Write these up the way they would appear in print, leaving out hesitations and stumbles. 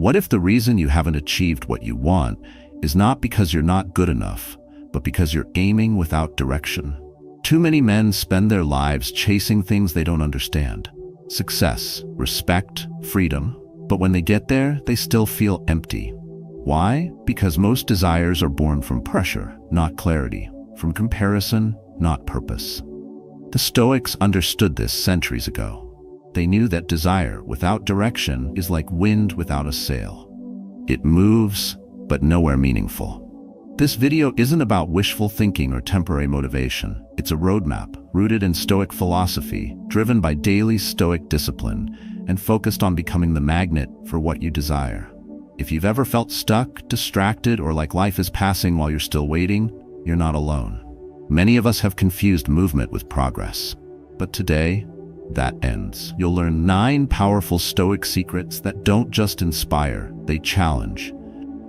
What if the reason you haven't achieved what you want is not because you're not good enough, but because you're aiming without direction? Too many men spend their lives chasing things they don't understand. Success, respect, freedom. But when they get there, they still feel empty. Why? Because most desires are born from pressure, not clarity, from comparison, not purpose. The Stoics understood this centuries ago. They knew that desire without direction is like wind without a sail. It moves, but nowhere meaningful. This video isn't about wishful thinking or temporary motivation. It's a roadmap rooted in Stoic philosophy, driven by daily Stoic discipline, and focused on becoming the magnet for what you desire. If you've ever felt stuck, distracted, or like life is passing while you're still waiting, you're not alone. Many of us have confused movement with progress. But today, that ends. You'll learn 9 powerful Stoic secrets that don't just inspire, they challenge.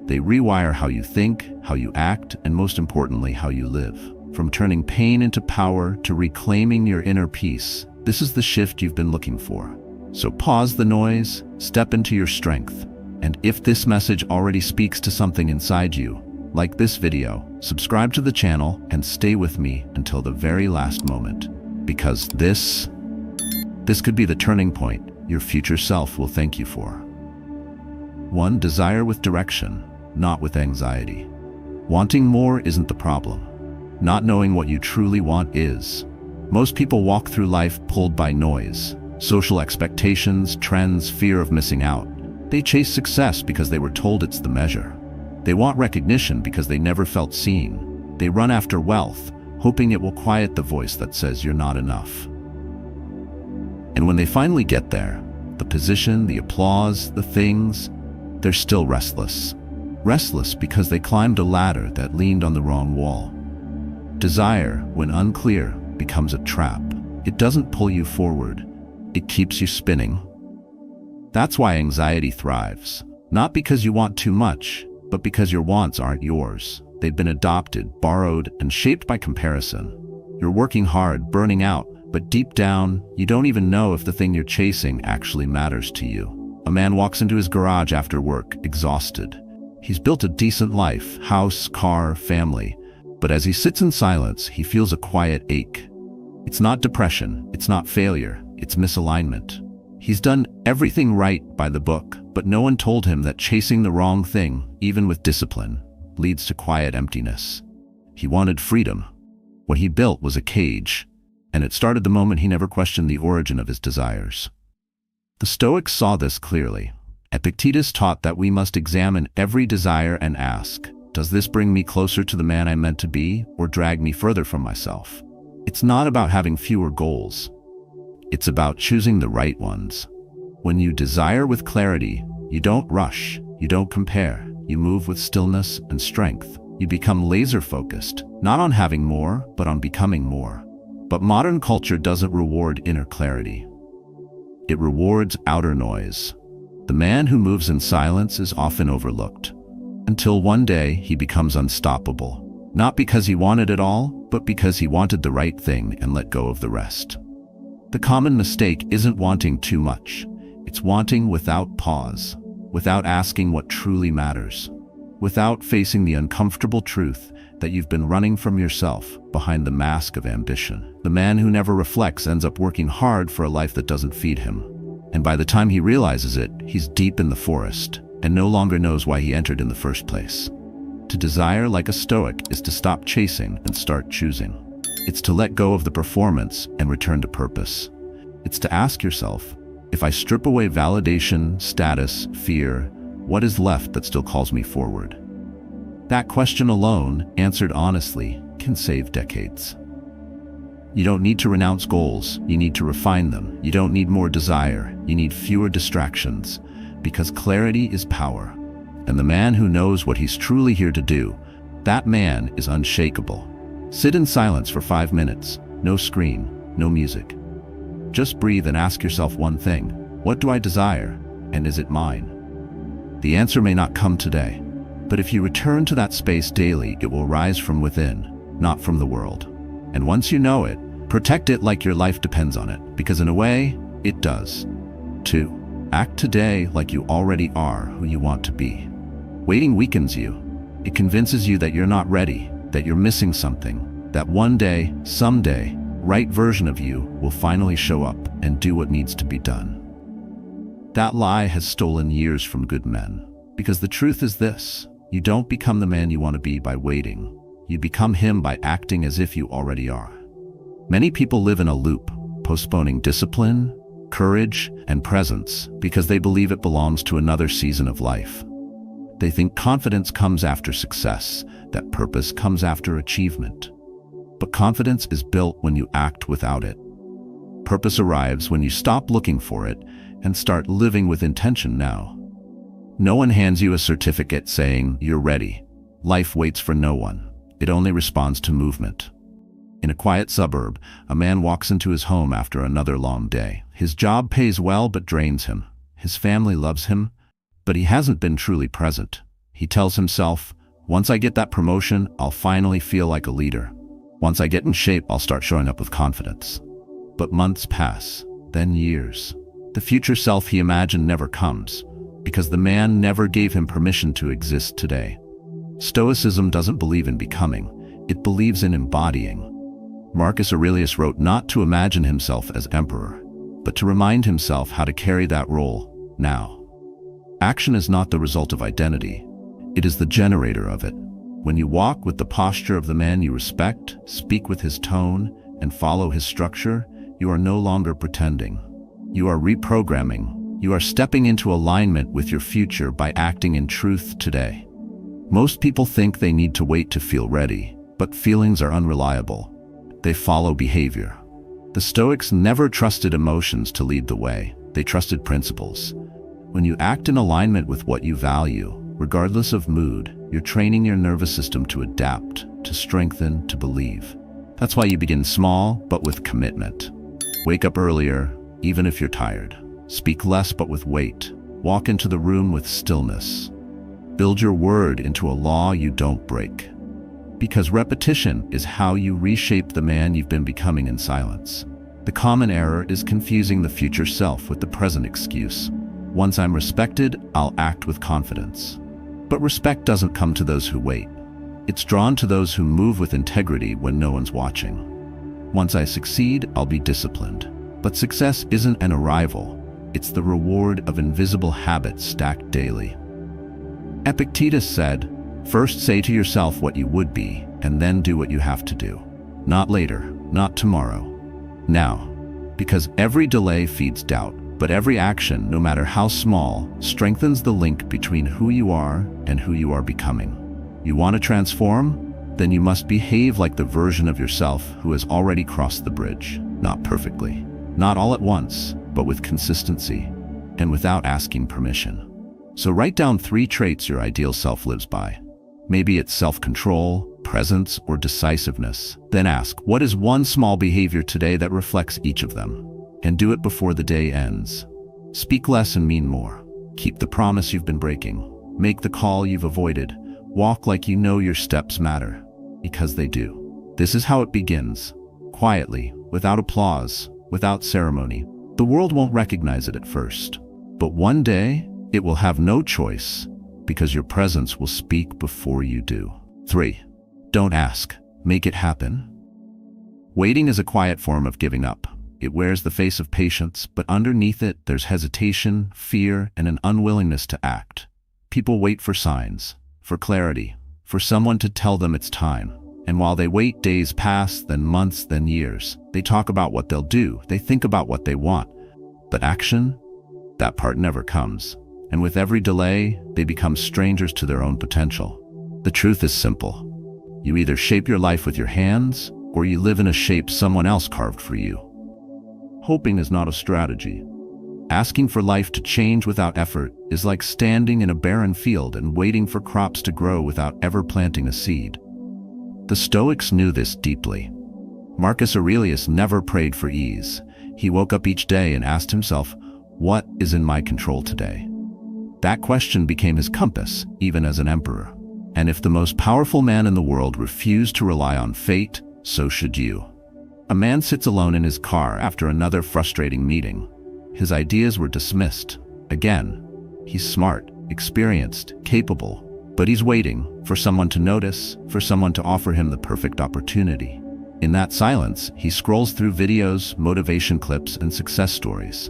They rewire how you think, how you act, and most importantly, how you live. From turning pain into power to reclaiming your inner peace, this is the shift you've been looking for. So pause the noise, step into your strength. And if this message already speaks to something inside you, like this video, subscribe to the channel and stay with me until the very last moment. Because this could be the turning point your future self will thank you for. 1. Desire with direction, not with anxiety. Wanting more isn't the problem. Not knowing what you truly want is. Most people walk through life pulled by noise, social expectations, trends, fear of missing out. They chase success because they were told it's the measure. They want recognition because they never felt seen. They run after wealth, hoping it will quiet the voice that says you're not enough. And when they finally get there, the position, the applause, the things, they're still restless. Restless because they climbed a ladder that leaned on the wrong wall. Desire, when unclear, becomes a trap. It doesn't pull you forward. It keeps you spinning. That's why anxiety thrives. Not because you want too much, but because your wants aren't yours. They've been adopted, borrowed, and shaped by comparison. You're working hard, burning out, but deep down, you don't even know if the thing you're chasing actually matters to you. A man walks into his garage after work, exhausted. He's built a decent life, house, car, family. But as he sits in silence, he feels a quiet ache. It's not depression, it's not failure, it's misalignment. He's done everything right by the book, but no one told him that chasing the wrong thing, even with discipline, leads to quiet emptiness. He wanted freedom. What he built was a cage, and it started the moment he never questioned the origin of his desires. The Stoics saw this clearly. Epictetus taught that we must examine every desire and ask, does this bring me closer to the man I'm meant to be, or drag me further from myself? It's not about having fewer goals. It's about choosing the right ones. When you desire with clarity, you don't rush, you don't compare, you move with stillness and strength. You become laser-focused, not on having more, but on becoming more. But modern culture doesn't reward inner clarity. It rewards outer noise. The man who moves in silence is often overlooked. Until one day he becomes unstoppable. Not because he wanted it all, but because he wanted the right thing and let go of the rest. The common mistake isn't wanting too much. It's wanting without pause, without asking what truly matters, without facing the uncomfortable truth that you've been running from yourself behind the mask of ambition. The man who never reflects ends up working hard for a life that doesn't feed him. And by the time he realizes it, he's deep in the forest and no longer knows why he entered in the first place. To desire like a Stoic is to stop chasing and start choosing. It's to let go of the performance and return to purpose. It's to ask yourself, if I strip away validation, status, fear, what is left that still calls me forward? That question alone, answered honestly, can save decades. You don't need to renounce goals, you need to refine them. You don't need more desire, you need fewer distractions, because clarity is power. And the man who knows what he's truly here to do, that man is unshakable. Sit in silence for 5 minutes, no screen, no music. Just breathe and ask yourself one thing. What do I desire, and is it mine? The answer may not come today, but if you return to that space daily, it will rise from within, not from the world. And once you know it, protect it like your life depends on it, because in a way, it does. 2. Act today like you already are who you want to be. Waiting weakens you. It convinces you that you're not ready, that you're missing something, that one day, someday, right version of you will finally show up and do what needs to be done. That lie has stolen years from good men. Because the truth is this: you don't become the man you want to be by waiting. You become him by acting as if you already are. Many people live in a loop, postponing discipline, courage, and presence because they believe it belongs to another season of life. They think confidence comes after success, that purpose comes after achievement. But confidence is built when you act without it. Purpose arrives when you stop looking for it and start living with intention now. No one hands you a certificate saying you're ready. Life waits for no one. It only responds to movement. In a quiet suburb, a man walks into his home after another long day. His job pays well but drains him. His family loves him, but he hasn't been truly present. He tells himself, once I get that promotion, I'll finally feel like a leader. Once I get in shape, I'll start showing up with confidence. But months pass, then years. The future self he imagined never comes, because the man never gave him permission to exist today. Stoicism doesn't believe in becoming, it believes in embodying. Marcus Aurelius wrote not to imagine himself as emperor, but to remind himself how to carry that role now. Action is not the result of identity, it is the generator of it. When you walk with the posture of the man you respect, speak with his tone, and follow his structure, you are no longer pretending. You are reprogramming. You are stepping into alignment with your future by acting in truth today. Most people think they need to wait to feel ready, but feelings are unreliable. They follow behavior. The Stoics never trusted emotions to lead the way. They trusted principles. When you act in alignment with what you value, regardless of mood, you're training your nervous system to adapt, to strengthen, to believe. That's why you begin small, but with commitment. Wake up earlier, even if you're tired. Speak less, but with weight. Walk into the room with stillness. Build your word into a law you don't break. Because repetition is how you reshape the man you've been becoming in silence. The common error is confusing the future self with the present excuse. Once I'm respected, I'll act with confidence. But respect doesn't come to those who wait. It's drawn to those who move with integrity when no one's watching. Once I succeed, I'll be disciplined. But success isn't an arrival. It's the reward of invisible habits stacked daily. Epictetus said, "First say to yourself what you would be, and then do what you have to do. Not later, not tomorrow. Now." Because every delay feeds doubt, but every action, no matter how small, strengthens the link between who you are and who you are becoming. You want to transform? Then you must behave like the version of yourself who has already crossed the bridge. Not perfectly, not all at once, but with consistency, and without asking permission. So write down 3 traits your ideal self lives by. Maybe it's self-control, presence, or decisiveness. Then ask, what is one small behavior today that reflects each of them? And do it before the day ends. Speak less and mean more. Keep the promise you've been breaking. Make the call you've avoided. Walk like you know your steps matter, because they do. This is how it begins. Quietly, without applause, without ceremony. The world won't recognize it at first. But one day, it will have no choice, because your presence will speak before you do. 3. Don't ask. Make it happen. Waiting is a quiet form of giving up. It wears the face of patience, but underneath it, there's hesitation, fear, and an unwillingness to act. People wait for signs, for clarity, for someone to tell them it's time. And while they wait, days pass, then months, then years. They talk about what they'll do. They think about what they want. But action? That part never comes. And with every delay, they become strangers to their own potential. The truth is simple. You either shape your life with your hands, or you live in a shape someone else carved for you. Hoping is not a strategy. Asking for life to change without effort is like standing in a barren field and waiting for crops to grow without ever planting a seed. The Stoics knew this deeply. Marcus Aurelius never prayed for ease. He woke up each day and asked himself, what is in my control today? That question became his compass, even as an emperor. And if the most powerful man in the world refused to rely on fate, so should you. A man sits alone in his car after another frustrating meeting. His ideas were dismissed. Again, he's smart, experienced, capable, but he's waiting for someone to notice, for someone to offer him the perfect opportunity. In that silence, he scrolls through videos, motivation clips, and success stories.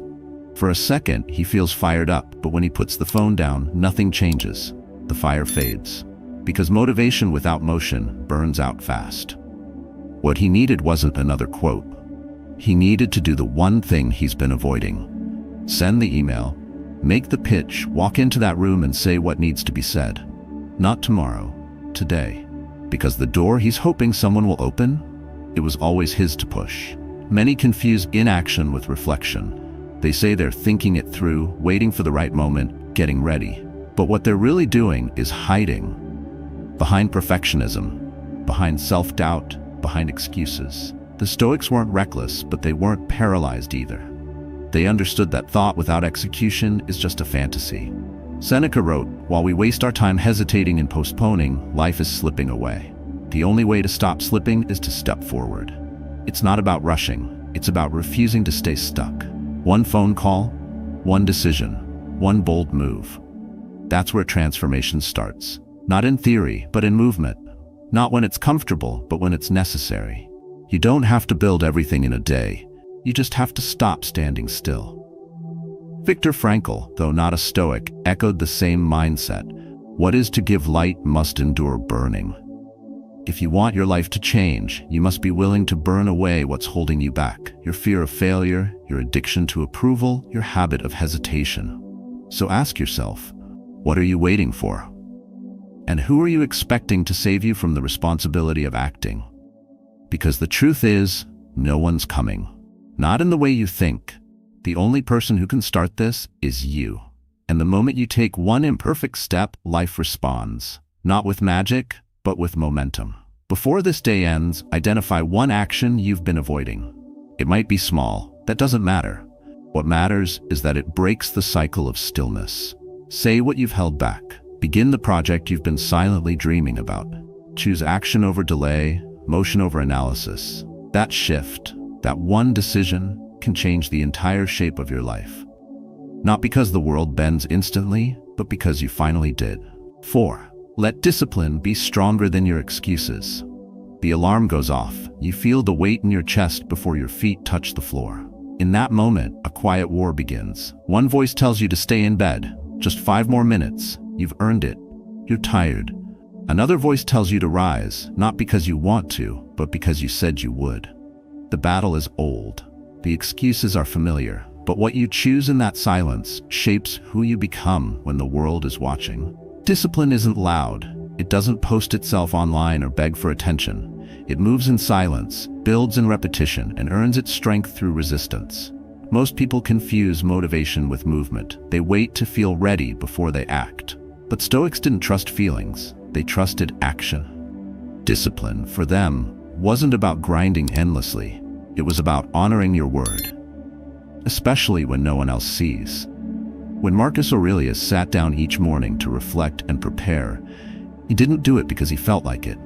For a second, he feels fired up, but when he puts the phone down, nothing changes. The fire fades. Because motivation without motion burns out fast. What he needed wasn't another quote. He needed to do the one thing he's been avoiding. Send the email, make the pitch, walk into that room and say what needs to be said. Not tomorrow, today. Because the door he's hoping someone will open, it was always his to push. Many confuse inaction with reflection. They say they're thinking it through, waiting for the right moment, getting ready. But what they're really doing is hiding. Behind perfectionism, behind self-doubt, behind excuses. The Stoics weren't reckless, but they weren't paralyzed either. They understood that thought without execution is just a fantasy. Seneca wrote, "While we waste our time hesitating and postponing, life is slipping away. The only way to stop slipping is to step forward." It's not about rushing, it's about refusing to stay stuck. One phone call, one decision, one bold move. That's where transformation starts. Not in theory, but in movement. Not when it's comfortable, but when it's necessary. You don't have to build everything in a day. You just have to stop standing still. Viktor Frankl, though not a Stoic, echoed the same mindset. What is to give light must endure burning. If you want your life to change, you must be willing to burn away what's holding you back. Your fear of failure, your addiction to approval, your habit of hesitation. So ask yourself, what are you waiting for? And who are you expecting to save you from the responsibility of acting? Because the truth is, no one's coming. Not in the way you think. The only person who can start this is you. And the moment you take one imperfect step, life responds. Not with magic, but with momentum. Before this day ends, identify one action you've been avoiding. It might be small, that doesn't matter. What matters is that it breaks the cycle of stillness. Say what you've held back. Begin the project you've been silently dreaming about. Choose action over delay, motion over analysis. That shift, that one decision, can change the entire shape of your life. Not because the world bends instantly, but because you finally did. 4. Let discipline be stronger than your excuses. The alarm goes off. You feel the weight in your chest before your feet touch the floor. In that moment, a quiet war begins. One voice tells you to stay in bed. Just 5 more minutes. You've earned it. You're tired. Another voice tells you to rise, not because you want to, but because you said you would. The battle is old. The excuses are familiar, but what you choose in that silence shapes who you become when the world is watching. Discipline isn't loud. It doesn't post itself online or beg for attention. It moves in silence, builds in repetition, and earns its strength through resistance. Most people confuse motivation with movement. They wait to feel ready before they act. But Stoics didn't trust feelings. They trusted action. Discipline, for them, wasn't about grinding endlessly. It was about honoring your word, especially when no one else sees. When Marcus Aurelius sat down each morning to reflect and prepare, he didn't do it because he felt like it.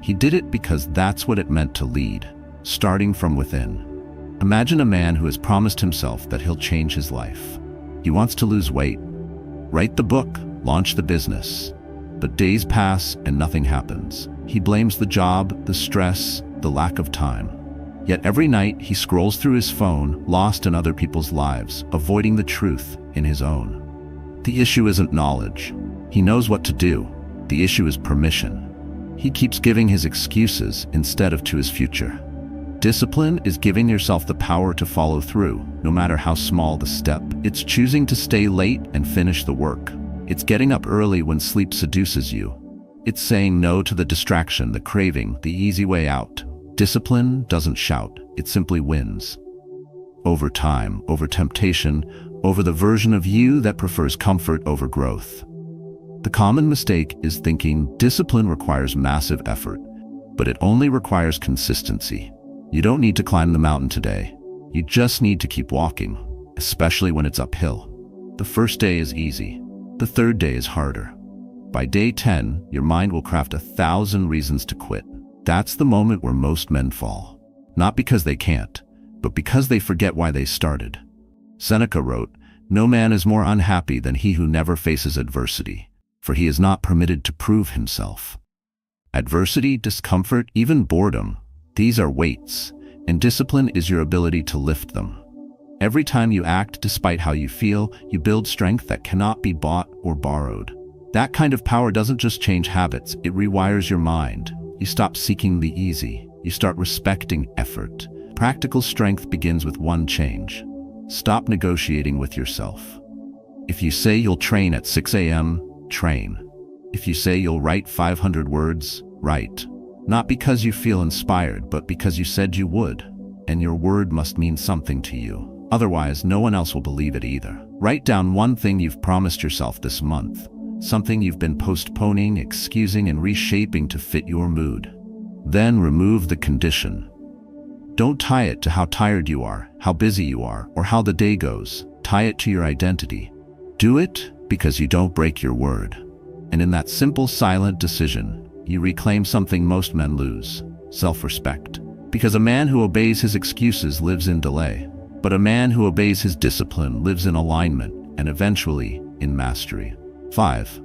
He did it because that's what it meant to lead, starting from within. Imagine a man who has promised himself that he'll change his life. He wants to lose weight, write the book, launch the business. But days pass and nothing happens. He blames the job, the stress, the lack of time. Yet every night he scrolls through his phone, lost in other people's lives, avoiding the truth in his own. The issue isn't knowledge. He knows what to do. The issue is permission. He keeps giving his excuses instead of to his future. Discipline is giving yourself the power to follow through, no matter how small the step. It's choosing to stay late and finish the work. It's getting up early when sleep seduces you. It's saying no to the distraction, the craving, the easy way out. Discipline doesn't shout, it simply wins. Over time, over temptation, over the version of you that prefers comfort over growth. The common mistake is thinking discipline requires massive effort, but it only requires consistency. You don't need to climb the mountain today. You just need to keep walking, especially when it's uphill. The first day is easy. The third day is harder. By day 10, your mind will craft 1,000 reasons to quit. That's the moment where most men fall. Not because they can't, but because they forget why they started. Seneca wrote, No man is more unhappy than he who never faces adversity, for he is not permitted to prove himself. Adversity, discomfort, even boredom, these are weights, and discipline is your ability to lift them. Every time you act despite how you feel, you build strength that cannot be bought or borrowed. That kind of power doesn't just change habits, it rewires your mind. You stop seeking the easy. You start respecting effort. Practical strength begins with one change. Stop negotiating with yourself. If you say you'll train at 6 a.m., train. If you say you'll write 500 words, write. Not because you feel inspired, but because you said you would. And your word must mean something to you. Otherwise, no one else will believe it either. Write down one thing you've promised yourself this month. Something you've been postponing, excusing, and reshaping to fit your mood. Then remove the condition. Don't tie it to how tired you are, how busy you are, or how the day goes. Tie it to your identity. Do it because you don't break your word. And in that simple, silent decision, you reclaim something most men lose: self-respect. Because a man who obeys his excuses lives in delay, but a man who obeys his discipline lives in alignment and eventually in mastery. 5.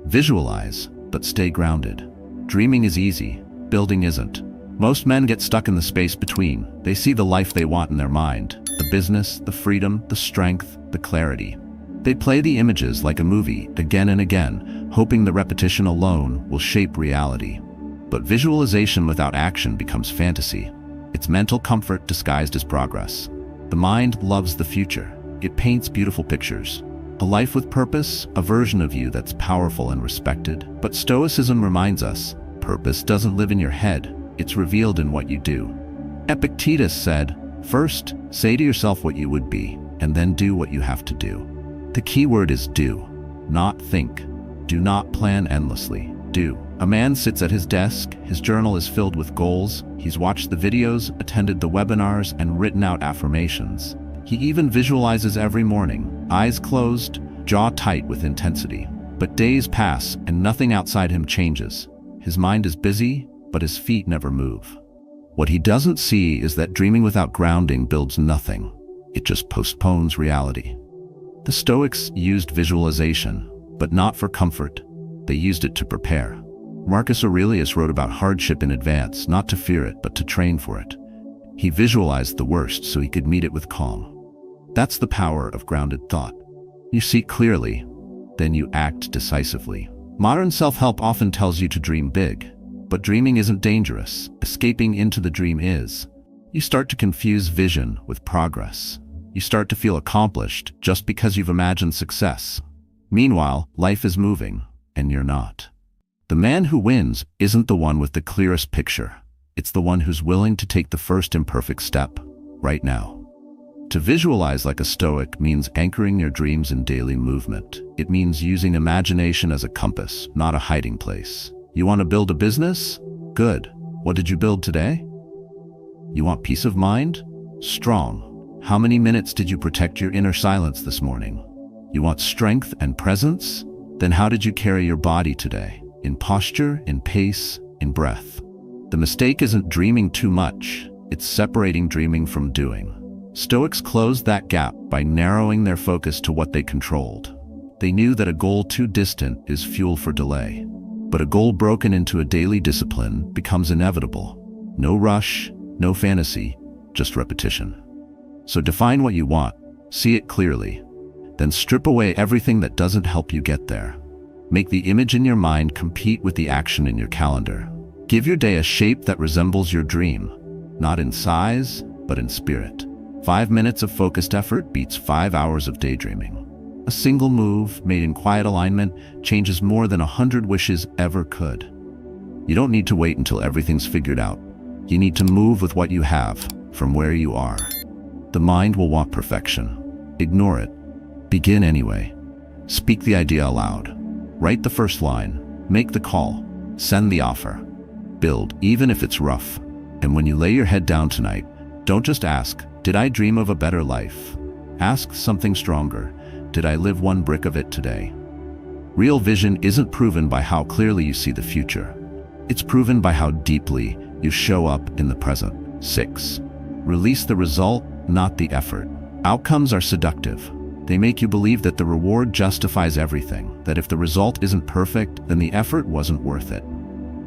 Visualize, but stay grounded. Dreaming is easy, building isn't. Most men get stuck in the space between. They see the life they want in their mind, the business, the freedom, the strength, the clarity. They play the images like a movie again and again, hoping the repetition alone will shape reality. But visualization without action becomes fantasy. It's mental comfort disguised as progress. The mind loves the future. It paints beautiful pictures. A life with purpose, a version of you that's powerful and respected. But Stoicism reminds us, purpose doesn't live in your head. It's revealed in what you do. Epictetus said, "First, say to yourself what you would be, and then do what you have to do." The key word is do, not think. Do not plan endlessly. Do. A man sits at his desk, his journal is filled with goals, he's watched the videos, attended the webinars, and written out affirmations. He even visualizes every morning, eyes closed, jaw tight with intensity. But days pass and nothing outside him changes. His mind is busy, but his feet never move. What he doesn't see is that dreaming without grounding builds nothing. It just postpones reality. The Stoics used visualization, but not for comfort. They used it to prepare. Marcus Aurelius wrote about hardship in advance, not to fear it, but to train for it. He visualized the worst so he could meet it with calm. That's the power of grounded thought. You see clearly, then you act decisively. Modern self-help often tells you to dream big, but dreaming isn't dangerous. Escaping into the dream is. You start to confuse vision with progress. You start to feel accomplished just because you've imagined success. Meanwhile, life is moving, and you're not. The man who wins isn't the one with the clearest picture. It's the one who's willing to take the first imperfect step, right now. To visualize like a Stoic means anchoring your dreams in daily movement. It means using imagination as a compass, not a hiding place. You want to build a business? Good. What did you build today? You want peace of mind? Strong. How many minutes did you protect your inner silence this morning? You want strength and presence? Then how did you carry your body today? In posture, in pace, in breath. The mistake isn't dreaming too much. It's separating dreaming from doing. Stoics closed that gap by narrowing their focus to what they controlled. They knew that a goal too distant is fuel for delay. But a goal broken into a daily discipline becomes inevitable. No rush, no fantasy, just repetition. So define what you want, see it clearly, then strip away everything that doesn't help you get there. Make the image in your mind compete with the action in your calendar. Give your day a shape that resembles your dream, not in size, but in spirit. 5 minutes of focused effort beats 5 hours of daydreaming. A single move, made in quiet alignment, changes more than 100 wishes ever could. You don't need to wait until everything's figured out. You need to move with what you have, from where you are. The mind will want perfection. Ignore it. Begin anyway. Speak the idea aloud. Write the first line. Make the call. Send the offer. Build, even if it's rough. And when you lay your head down tonight, don't just ask, did I dream of a better life? Ask something stronger. Did I live one brick of it today? Real vision isn't proven by how clearly you see the future. It's proven by how deeply you show up in the present. 6. Release the result, not the effort. Outcomes are seductive. They make you believe that the reward justifies everything, that if the result isn't perfect, then the effort wasn't worth it.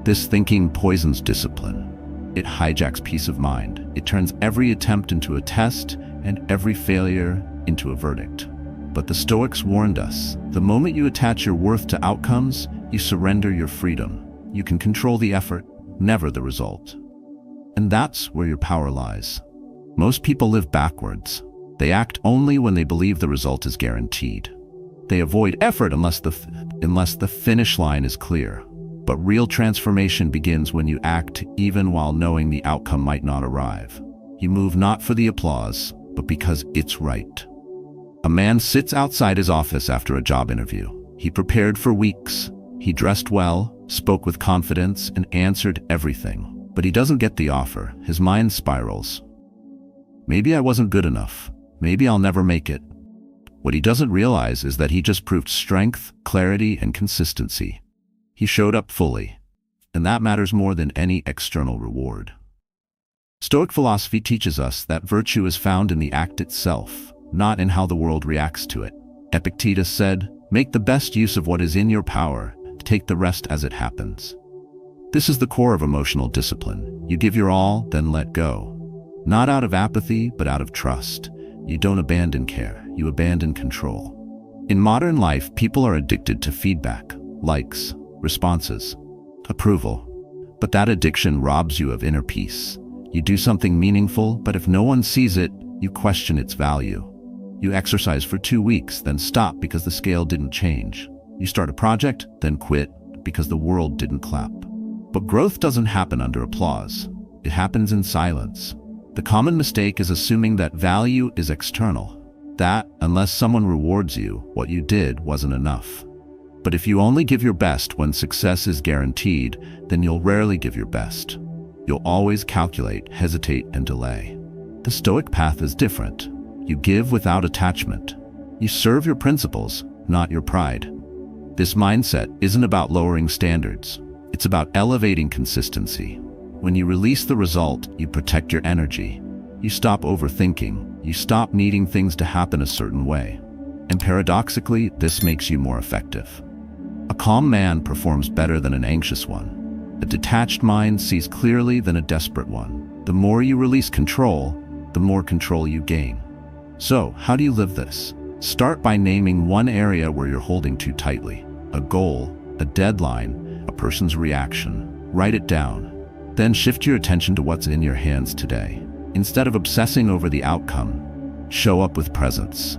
This thinking poisons discipline. It hijacks peace of mind. It turns every attempt into a test and every failure into a verdict. But the Stoics warned us, the moment you attach your worth to outcomes, you surrender your freedom. You can control the effort, never the result. And that's where your power lies. Most people live backwards. They act only when they believe the result is guaranteed. They avoid effort unless the finish line is clear. But real transformation begins when you act even while knowing the outcome might not arrive. You move not for the applause, but because it's right. A man sits outside his office after a job interview. He prepared for weeks. He dressed well, spoke with confidence, and answered everything. But he doesn't get the offer. His mind spirals. Maybe I wasn't good enough. Maybe I'll never make it. What he doesn't realize is that he just proved strength, clarity, and consistency. He showed up fully, and that matters more than any external reward. Stoic philosophy teaches us that virtue is found in the act itself, not in how the world reacts to it. Epictetus said, "Make the best use of what is in your power, take the rest as it happens." This is the core of emotional discipline. You give your all, then let go. Not out of apathy, but out of trust. You don't abandon care, you abandon control. In modern life, people are addicted to feedback, likes, responses, approval. But that addiction robs you of inner peace. You do something meaningful, but if no one sees it, you question its value. You exercise for 2 weeks, then stop because the scale didn't change. You start a project, then quit because the world didn't clap. But growth doesn't happen under applause. It happens in silence. The common mistake is assuming that value is external, that unless someone rewards you, what you did wasn't enough. But if you only give your best when success is guaranteed, then you'll rarely give your best. You'll always calculate, hesitate, and delay. The Stoic path is different. You give without attachment. You serve your principles, not your pride. This mindset isn't about lowering standards. It's about elevating consistency. When you release the result, you protect your energy. You stop overthinking. You stop needing things to happen a certain way. And paradoxically, this makes you more effective. A calm man performs better than an anxious one. A detached mind sees clearly than a desperate one. The more you release control, the more control you gain. So, how do you live this? Start by naming one area where you're holding too tightly. A goal, a deadline, a person's reaction. Write it down. Then shift your attention to what's in your hands today. Instead of obsessing over the outcome, show up with presence.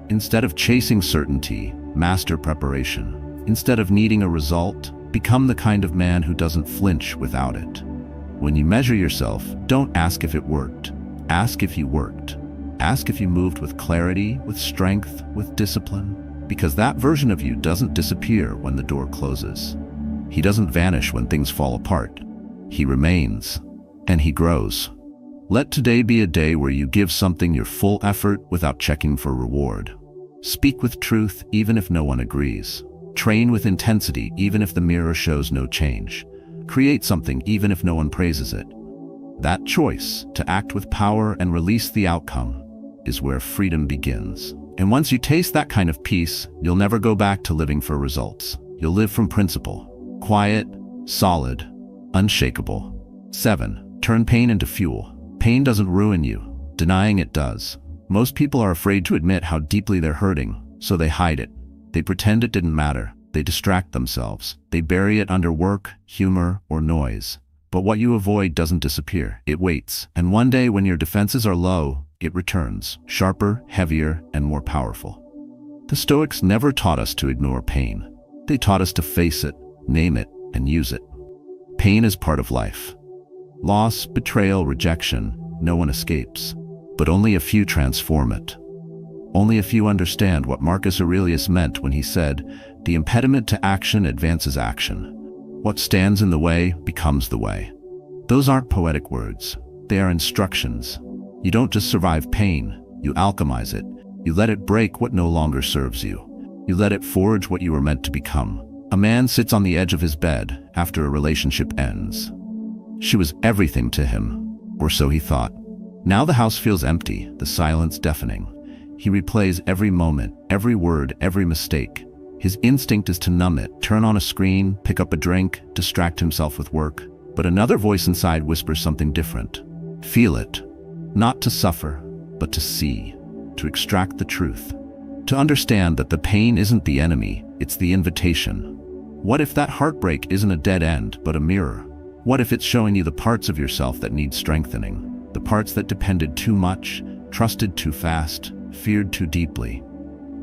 Instead of chasing certainty, master preparation. Instead of needing a result, become the kind of man who doesn't flinch without it. When you measure yourself, don't ask if it worked. Ask if you worked. Ask if you moved with clarity, with strength, with discipline. Because that version of you doesn't disappear when the door closes. He doesn't vanish when things fall apart. He remains, and he grows. Let today be a day where you give something your full effort without checking for reward. Speak with truth even if no one agrees. Train with intensity even if the mirror shows no change. Create something even if no one praises it. That choice, to act with power and release the outcome, is where freedom begins. And once you taste that kind of peace, you'll never go back to living for results. You'll live from principle. Quiet, solid, unshakable. 7. Turn pain into fuel. Pain doesn't ruin you. Denying it does. Most people are afraid to admit how deeply they're hurting, so they hide it. They pretend it didn't matter. They distract themselves. They bury it under work, humor, or noise. But what you avoid doesn't disappear. It waits. And one day when your defenses are low, it returns, sharper, heavier, and more powerful. The Stoics never taught us to ignore pain. They taught us to face it, name it, and use it. Pain is part of life. Loss, betrayal, rejection, no one escapes. But only a few transform it. Only a few understand what Marcus Aurelius meant when he said, "The impediment to action advances action. What stands in the way becomes the way." Those aren't poetic words. They are instructions. You don't just survive pain, you alchemize it. You let it break what no longer serves you. You let it forge what you were meant to become. A man sits on the edge of his bed after a relationship ends. She was everything to him, or so he thought. Now the house feels empty, the silence deafening. He replays every moment, every word, every mistake. His instinct is to numb it, turn on a screen, pick up a drink, distract himself with work. But another voice inside whispers something different. Feel it. Not to suffer, but to see, to extract the truth. To understand that the pain isn't the enemy, it's the invitation. What if that heartbreak isn't a dead end, but a mirror? What if it's showing you the parts of yourself that need strengthening? The parts that depended too much, trusted too fast, feared too deeply.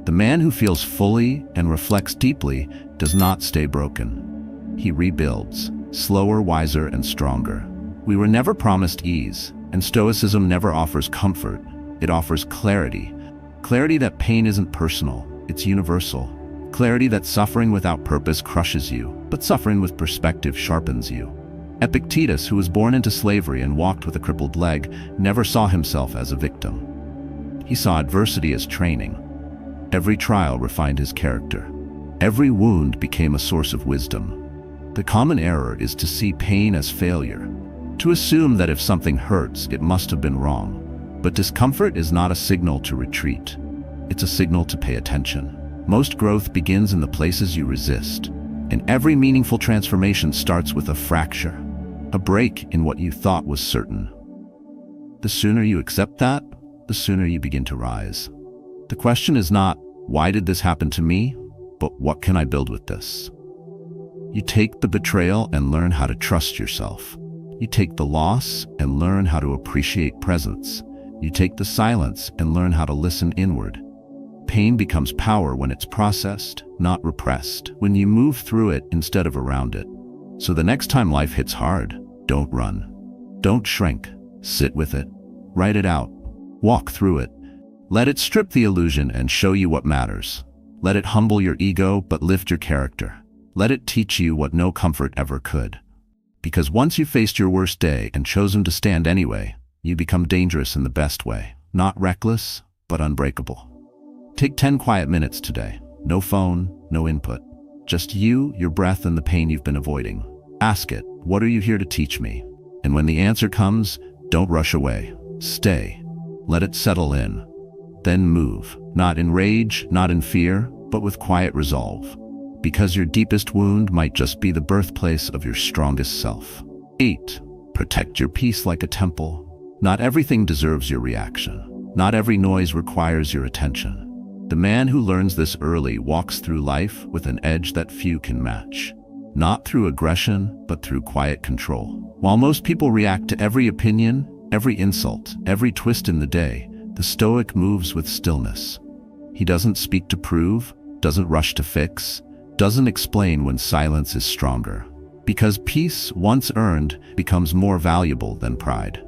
The man who feels fully and reflects deeply does not stay broken. He rebuilds, slower, wiser, and stronger. We were never promised ease, and Stoicism never offers comfort. It offers clarity. Clarity that pain isn't personal, it's universal. Clarity that suffering without purpose crushes you, but suffering with perspective sharpens you. Epictetus, who was born into slavery and walked with a crippled leg, never saw himself as a victim. He saw adversity as training. Every trial refined his character. Every wound became a source of wisdom. The common error is to see pain as failure, to assume that if something hurts, it must have been wrong. But discomfort is not a signal to retreat. It's a signal to pay attention. Most growth begins in the places you resist, and every meaningful transformation starts with a fracture, a break in what you thought was certain. The sooner you accept that, the sooner you begin to rise. The question is not, why did this happen to me? But what can I build with this? You take the betrayal and learn how to trust yourself. You take the loss and learn how to appreciate presence. You take the silence and learn how to listen inward. Pain becomes power when it's processed, not repressed, when you move through it instead of around it. So the next time life hits hard, don't run. Don't shrink. Sit with it. Write it out. Walk through it. Let it strip the illusion and show you what matters. Let it humble your ego but lift your character. Let it teach you what no comfort ever could. Because once you've faced your worst day and chosen to stand anyway, you become dangerous in the best way. Not reckless, but unbreakable. Take 10 quiet minutes today. No phone, no input. Just you, your breath, and the pain you've been avoiding. Ask it, what are you here to teach me? And when the answer comes, don't rush away. Stay. Let it settle in. Then move. Not in rage, not in fear, but with quiet resolve. Because your deepest wound might just be the birthplace of your strongest self. 8. Protect your peace like a temple. Not everything deserves your reaction. Not every noise requires your attention. The man who learns this early walks through life with an edge that few can match. Not through aggression, but through quiet control. While most people react to every opinion, every insult, every twist in the day, the Stoic moves with stillness. He doesn't speak to prove, doesn't rush to fix, doesn't explain when silence is stronger. Because peace, once earned, becomes more valuable than pride.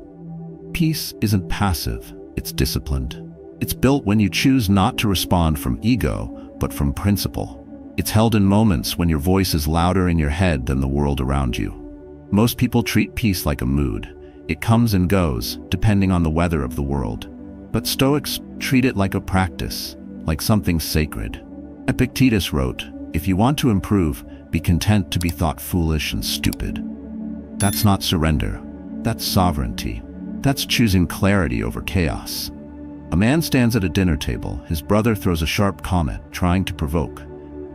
Peace isn't passive, it's disciplined. It's built when you choose not to respond from ego, but from principle. It's held in moments when your voice is louder in your head than the world around you. Most people treat peace like a mood. It comes and goes, depending on the weather of the world. But Stoics treat it like a practice, like something sacred. Epictetus wrote, "If you want to improve, be content to be thought foolish and stupid." That's not surrender. That's sovereignty. That's choosing clarity over chaos. A man stands at a dinner table. His brother throws a sharp comment, trying to provoke.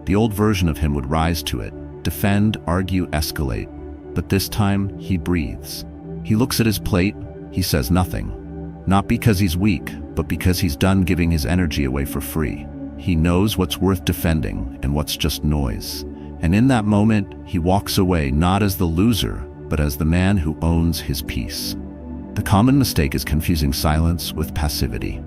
The old version of him would rise to it, defend, argue, escalate. But this time, he breathes. He looks at his plate. He says nothing. Not because he's weak, but because he's done giving his energy away for free. He knows what's worth defending and what's just noise. And in that moment, he walks away not as the loser, but as the man who owns his peace. The common mistake is confusing silence with passivity.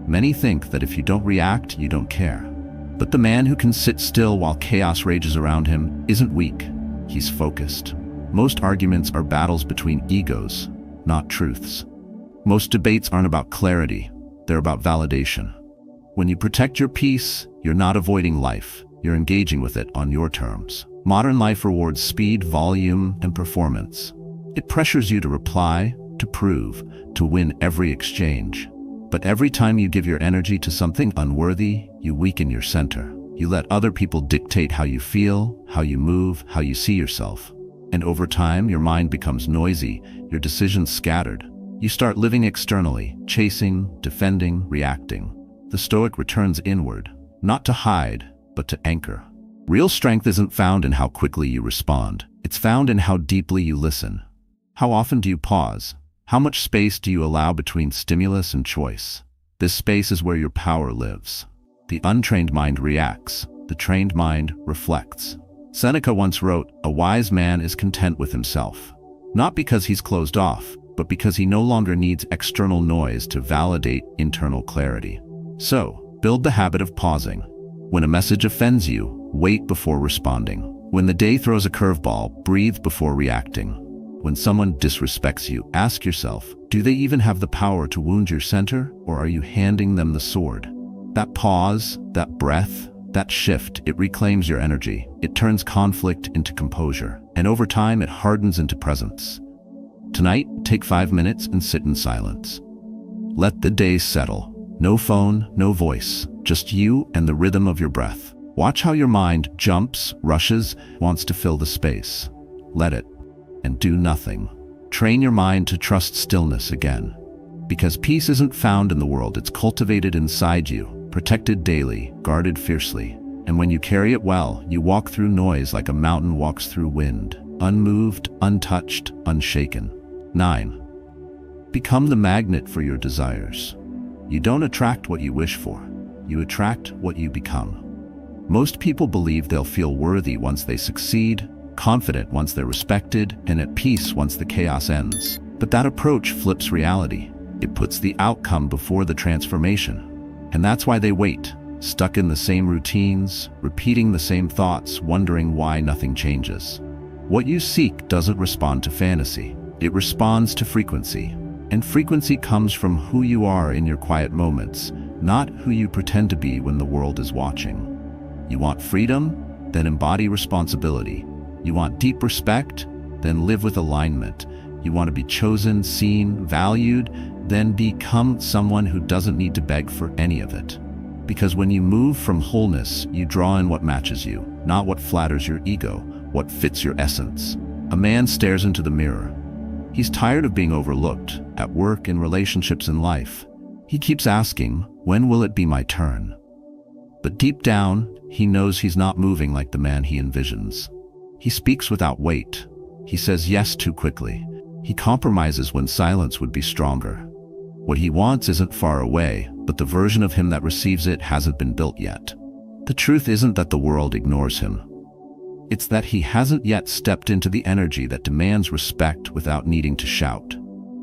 Many think that if you don't react, you don't care. But the man who can sit still while chaos rages around him isn't weak. He's focused. Most arguments are battles between egos, not truths. Most debates aren't about clarity, they're about validation. When you protect your peace, you're not avoiding life, you're engaging with it on your terms. Modern life rewards speed, volume, and performance. It pressures you to reply, to prove, to win every exchange. But every time you give your energy to something unworthy, you weaken your center. You let other people dictate how you feel, how you move, how you see yourself. And over time, your mind becomes noisy, your decisions scattered. You start living externally, chasing, defending, reacting. The Stoic returns inward, not to hide, but to anchor. Real strength isn't found in how quickly you respond. It's found in how deeply you listen. How often do you pause? How much space do you allow between stimulus and choice? This space is where your power lives. The untrained mind reacts. The trained mind reflects. Seneca once wrote, "A wise man is content with himself." Not because he's closed off, but because he no longer needs external noise to validate internal clarity. So, build the habit of pausing. When a message offends you, wait before responding. When the day throws a curveball, breathe before reacting. When someone disrespects you, ask yourself, do they even have the power to wound your center, or are you handing them the sword? That pause, that breath, that shift, it reclaims your energy. It turns conflict into composure, and over time it hardens into presence. Tonight, take 5 minutes and sit in silence. Let the day settle. No phone, no voice, just you and the rhythm of your breath. Watch how your mind jumps, rushes, wants to fill the space. Let it, and do nothing. Train your mind to trust stillness again. Because peace isn't found in the world, it's cultivated inside you, protected daily, guarded fiercely. And when you carry it well, you walk through noise like a mountain walks through wind, unmoved, untouched, unshaken. 9. Become the magnet for your desires. You don't attract what you wish for. You attract what you become. Most people believe they'll feel worthy once they succeed, confident once they're respected, and at peace once the chaos ends. But that approach flips reality. It puts the outcome before the transformation. And that's why they wait, stuck in the same routines, repeating the same thoughts, wondering why nothing changes. What you seek doesn't respond to fantasy. It responds to frequency. And frequency comes from who you are in your quiet moments, not who you pretend to be when the world is watching. You want freedom? Then embody responsibility. You want deep respect? Then live with alignment. You want to be chosen, seen, valued? Then become someone who doesn't need to beg for any of it. Because when you move from wholeness, you draw in what matches you, not what flatters your ego, what fits your essence. A man stares into the mirror. He's tired of being overlooked, at work, in relationships, in life. He keeps asking, when will it be my turn? But deep down, he knows he's not moving like the man he envisions. He speaks without weight. He says yes too quickly. He compromises when silence would be stronger. What he wants isn't far away, but the version of him that receives it hasn't been built yet. The truth isn't that the world ignores him. It's that he hasn't yet stepped into the energy that demands respect without needing to shout.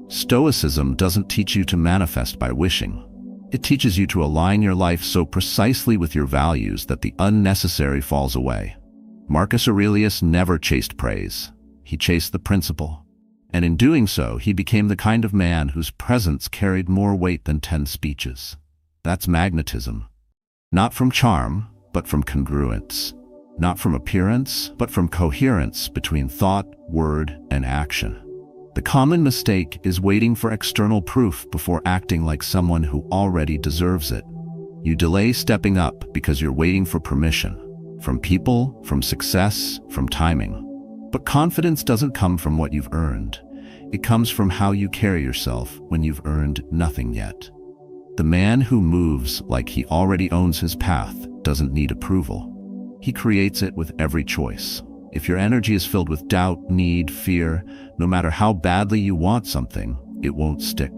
Stoicism doesn't teach you to manifest by wishing. It teaches you to align your life so precisely with your values that the unnecessary falls away. Marcus Aurelius never chased praise. He chased the principle. And in doing so, he became the kind of man whose presence carried more weight than 10 speeches. That's magnetism. Not from charm, but from congruence. Not from appearance, but from coherence between thought, word, and action. The common mistake is waiting for external proof before acting like someone who already deserves it. You delay stepping up because you're waiting for permission. From people, from success, from timing. But confidence doesn't come from what you've earned. It comes from how you carry yourself when you've earned nothing yet. The man who moves like he already owns his path doesn't need approval. He creates it with every choice. If your energy is filled with doubt, need, fear, no matter how badly you want something, it won't stick.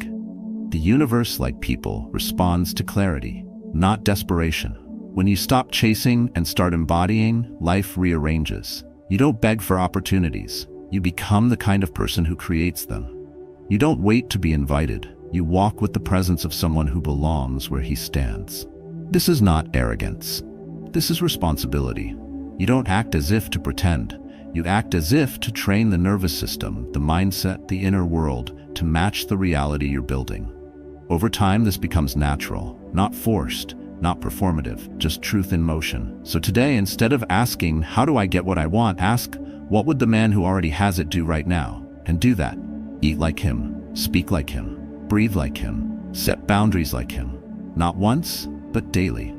The universe, like people, responds to clarity, not desperation. When you stop chasing and start embodying, life rearranges. You don't beg for opportunities. You become the kind of person who creates them. You don't wait to be invited. You walk with the presence of someone who belongs where he stands. This is not arrogance. This is responsibility. You don't act as if to pretend. You act as if to train the nervous system, the mindset, the inner world to match the reality you're building. Over time, this becomes natural, not forced, not performative, just truth in motion. So today, instead of asking, how do I get what I want, ask, what would the man who already has it do right now? And do that. Eat like him, speak like him, breathe like him, set boundaries like him. Not once, but daily.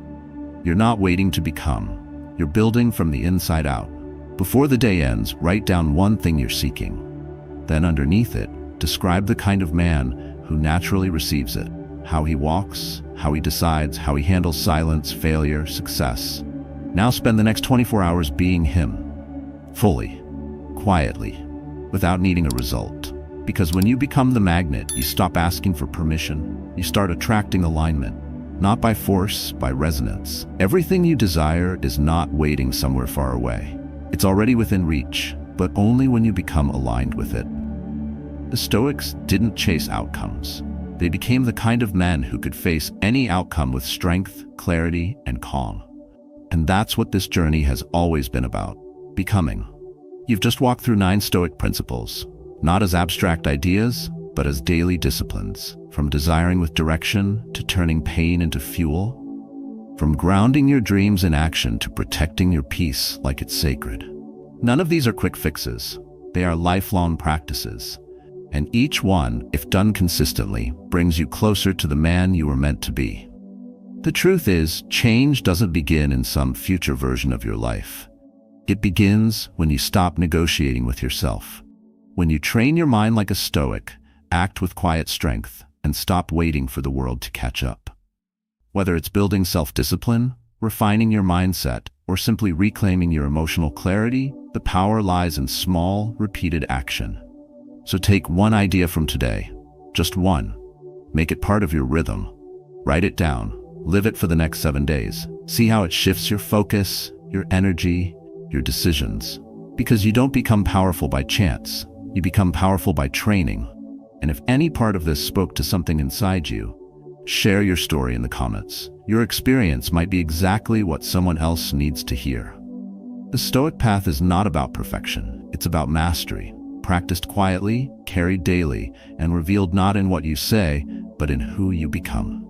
You're not waiting to become. You're building from the inside out. Before the day ends, write down one thing you're seeking. Then underneath it, describe the kind of man who naturally receives it. how he walks, how he decides, how he handles silence, failure, success. Now spend the next 24 hours being him, fully, quietly, without needing a result. Because when you become the magnet, you stop asking for permission. You start attracting alignment, not by force, by resonance. Everything you desire is not waiting somewhere far away. It's already within reach, but only when you become aligned with it. The Stoics didn't chase outcomes. They became the kind of men who could face any outcome with strength, clarity, and calm. And that's what this journey has always been about, becoming. You've just walked through 9 Stoic principles, not as abstract ideas, but as daily disciplines, from desiring with direction to turning pain into fuel, from grounding your dreams in action to protecting your peace like it's sacred. None of these are quick fixes. They are lifelong practices. And each one, if done consistently, brings you closer to the man you were meant to be. The truth is, change doesn't begin in some future version of your life. It begins when you stop negotiating with yourself. When you train your mind like a Stoic, act with quiet strength, and stop waiting for the world to catch up. Whether it's building self-discipline, refining your mindset, or simply reclaiming your emotional clarity, the power lies in small, repeated action. So take one idea from today, just one. Make it part of your rhythm. Write it down. Live it for the next 7 days. See how it shifts your focus, your energy, your decisions. Because you don't become powerful by chance. You become powerful by training. And if any part of this spoke to something inside you, share your story in the comments. Your experience might be exactly what someone else needs to hear. The Stoic path is not about perfection. It's about mastery. Practiced quietly, carried daily, and revealed not in what you say, but in who you become.